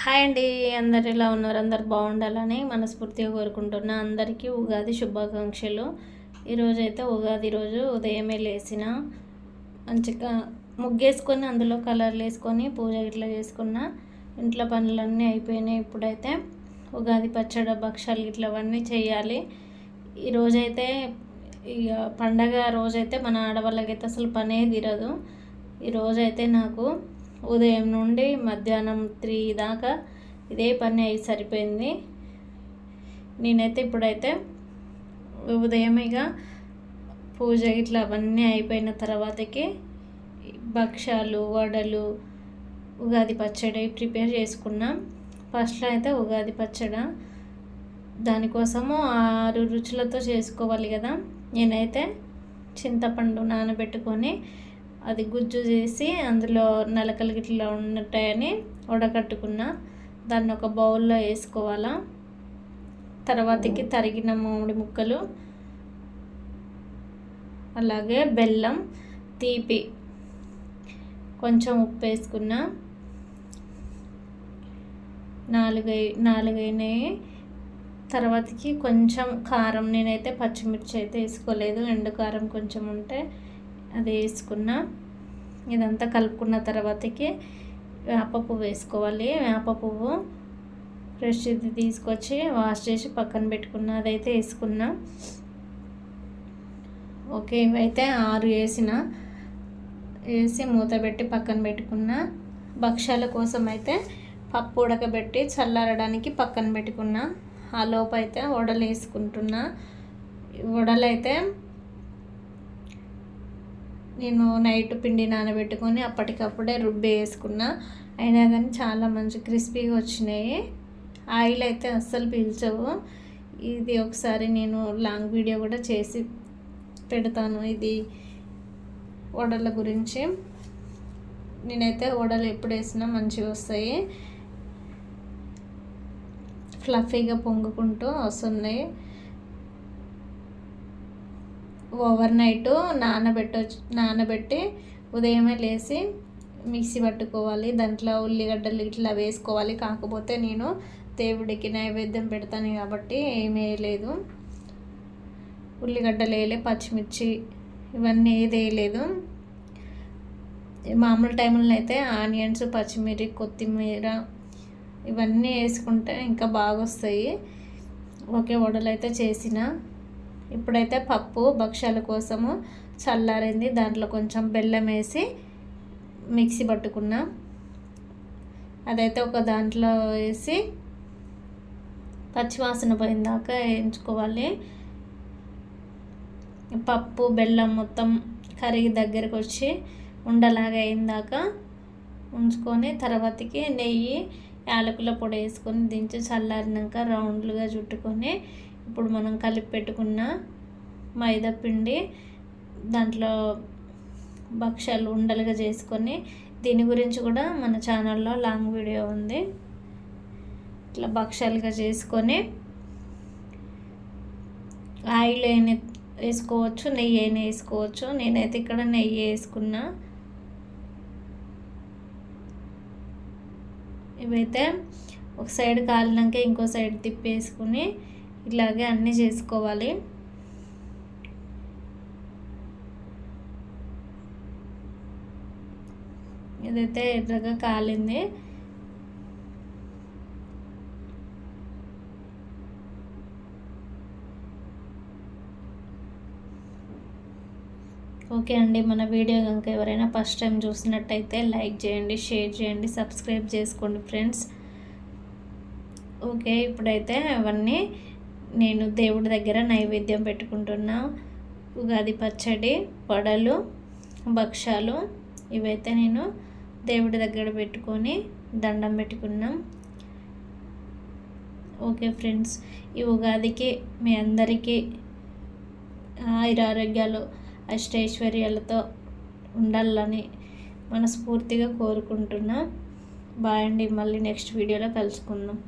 Hi అండి, అందరు ఎలా ఉన్నారు? అందరు బాగుండాలని మనస్ఫూర్తిగా కోరుకుంటున్నా. అందరికీ ఉగాది శుభాకాంక్షలు. ఈరోజైతే ఉగాది రోజు ఉదయమే లేచిన, మంచిగా ముగ్గేసుకొని అందులో కలర్లు వేసుకొని పూజ ఇట్లా చేసుకున్న. ఇంట్లో పనులన్నీ అయిపోయినాయి. ఇప్పుడైతే ఉగాది పచ్చడి భక్షాలు ఇట్లా అవన్నీ చేయాలి. ఈరోజైతే ఇక పండగ రోజైతే మన ఆడవాళ్ళకైతే అసలు పనే తీరదు. ఈరోజైతే నాకు ఉదయం నుండి మధ్యాహ్నం 3 దాకా ఇదే పని అయి సరిపోయింది. నేనైతే ఇప్పుడైతే ఉదయం ఇక పూజ ఇట్లా అవన్నీ అయిపోయిన తర్వాతకి భక్షాలు, వడలు, ఉగాది పచ్చడి ప్రిపేర్ చేసుకున్నాం. ఫస్ట్లో అయితే ఉగాది పచ్చడి దానికోసము 6 రుచులతో చేసుకోవాలి కదా. నేనైతే చింతపండు నానబెట్టుకొని అది గుజ్జు చేసి అందులో నలకలు గిట్లా ఉంటాయని ఉడకట్టుకున్నా. దాన్ని ఒక బౌల్లో వేసుకోవాలా. తర్వాతకి తరిగిన మామిడి ముక్కలు, అలాగే బెల్లం, తీపి, కొంచెం ఉప్పు వేసుకున్నా. నాలుగైనాయి. తర్వాతకి కొంచెం కారం, నేనైతే పచ్చిమిర్చి అయితే వేసుకోలేదు, ఎండు కారం కొంచెం ఉంటే అది వేసుకున్నా. ఇదంతా కలుపుకున్న తర్వాతకి వేప పువ్వు వేసుకోవాలి. వేప పువ్వు ఫ్రెష్ ఇది తీసుకొచ్చి వాష్ చేసి పక్కన పెట్టుకున్నా, అదైతే వేసుకున్నా. ఓకే, ఇవైతే 6 వేసి మూత పెట్టి పక్కన పెట్టుకున్నా. భక్షాల కోసం అయితే పప్పు ఉడకబెట్టి చల్లారడానికి పక్కన పెట్టుకున్నా. ఆ లోపు అయితే వడలు వేసుకుంటున్నా. వడలు అయితే నేను నైట్ పిండి నానబెట్టుకొని అప్పటికప్పుడే రుబ్బి వేసుకున్నా. అయినా కానీ చాలా మంచి క్రిస్పీగా వచ్చినాయి. ఆయిల్ అయితే అస్సలు పీల్చవు. ఇది ఒకసారి నేను లాంగ్ వీడియో కూడా చేసి పెడతాను ఇది వడల గురించి. నేనైతే వడలు ఎప్పుడు వేసినా మంచిగా వస్తాయి, ఫ్లఫీగా పొంగుకుంటూ వస్తున్నాయి. ఓవర్ నైట్ నానబెట్టి ఉదయమే లేచి మిక్సీ పట్టుకోవాలి. దాంట్లో ఉల్లిగడ్డలు ఇట్లా వేసుకోవాలి. కాకపోతే నేను దేవుడికి నైవేద్యం పెడతాను కాబట్టి ఏమీ వేయలేదు. ఉల్లిగడ్డలు వేయలే, పచ్చిమిర్చి ఇవన్నీ ఏది వేయలేదు. మామూలు టైంలో అయితే ఆనియన్స్, పచ్చిమిర్చి, కొత్తిమీర ఇవన్నీ వేసుకుంటే ఇంకా బాగా వస్తాయి. ఓకే, వడలు అయితే చేసిన. ఇప్పుడైతే పప్పు భక్షాల కోసము చల్లారింది, దాంట్లో కొంచెం బెల్లం వేసి మిక్సీ పట్టుకున్నా. అదైతే ఒక దాంట్లో వేసి పచ్చివాసన పోయిందాక వేయించుకోవాలి. పప్పు బెల్లం మొత్తం కరిగి దగ్గరకు వచ్చి ఉండలాగా అయిందాక ఉంచుకొని తర్వాతకి నెయ్యి, యాలకుల పొడి వేసుకొని దించి చల్లారినాక రౌండ్లుగా చుట్టుకొని ఇప్పుడు మనం కలిపి పెట్టుకున్న మైదా పిండి దాంట్లో భక్షాలు ఉండలుగా చేసుకొని, దీని గురించి కూడా మన ఛానల్లో లాంగ్ వీడియో ఉంది. ఇట్లా భక్షాలుగా చేసుకొని ఆయిల్ అయినా వేసుకోవచ్చు, నెయ్యి అయినా వేసుకోవచ్చు. నేనైతే ఇక్కడ నెయ్యి వేసుకున్నా. ఇవైతే ఒక సైడ్ కాలినాక ఇంకో సైడ్ తిప్పేసుకుని ఇలాగే అన్నీ చేసుకోవాలి. ఇదైతే ఎర్రగా కాలింది. ఓకే అండి, మన వీడియో కనుక ఎవరైనా ఫస్ట్ టైం చూసినట్టయితే లైక్ చేయండి, షేర్ చేయండి, సబ్స్క్రైబ్ చేసుకోండి ఫ్రెండ్స్. ఓకే, ఇప్పుడైతే అవన్నీ నేను దేవుడి దగ్గర నైవేద్యం పెట్టుకుంటున్నా. ఉగాది పచ్చడి, వడలు, భక్షాలు ఇవైతే నేను దేవుడి దగ్గర పెట్టుకొని దండం పెట్టుకున్నాం. ఓకే ఫ్రెండ్స్, ఈ ఉగాదికి మీ అందరికీ ఆరోగ్యాలు అష్టైశ్వర్యాలతో ఉండాలని మనస్ఫూర్తిగా కోరుకుంటున్నా. బాయ్ అండి, మళ్ళీ నెక్స్ట్ వీడియోలో కలుసుకుందాం.